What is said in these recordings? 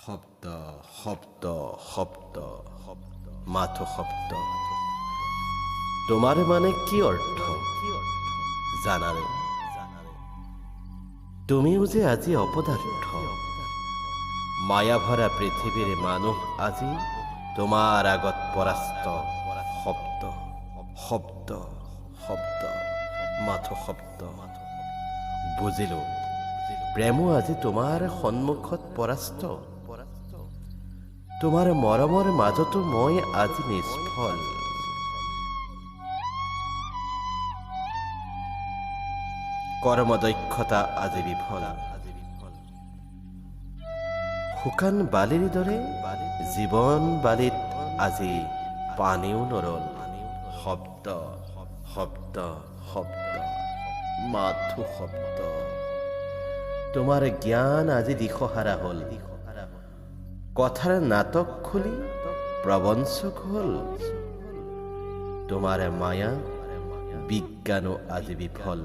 শব্দ শব্দ শব্দ শব্দ মাথো শব্দ তোমার মানে কি অর্থ জানালে তুমিও যে আজি অপদার্থ মায়া ভরা পৃথিবীর মানুষ আজি তোমার আগত পরাস্ত শব্দ শব্দ শব্দ মাথো শব্দ বুজিলো প্ৰেমো আজি তোমাৰ সন্মুখত পৰাস্ত তোমাৰ মৰমৰ মাজতো মই আজি নিষ্ফল কৰ্মদক্ষতা আজি বিফল শুকান বালিৰ দৰে জীৱন বালিত আজি পানীও নৰল শব্দ শব্দ শব্দ মাথো শব্দ তোমাৰ জ্ঞান আজি দিশহাৰা হল কথাৰ নাটক খুলি প্ৰবঞ্চক হল তোমাৰ মায়া বিজ্ঞানো আজি বিফল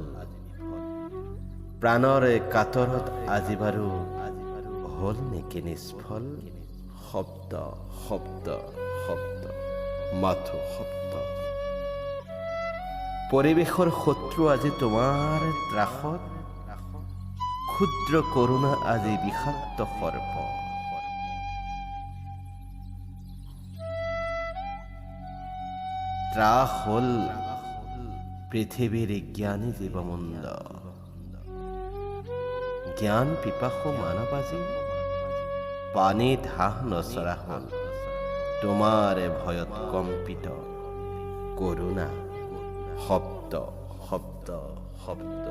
প্ৰাণৰ কাতৰত আজি বাৰু হল নেকি নিষ্ফল শব্দ শব্দ শব্দ মাথো শব্দ পৰিৱেশৰ শত্ৰু আজি তোমাৰ ত্ৰাসত ক্ষুদ্ৰ কৰুণা আজি বিষাক্ত সৰ্প ত্ৰাস হল পৃথিবীৰ জ্ঞানী জীবমন্দ জ্ঞান পিপাসু মানব আজি পানী ধাহ নচৰা হল তোমাৰ ভয়ত কম্পিত কৰুণা শব্দ শব্দ শব্দ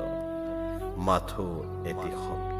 মাথো এটি শব্দ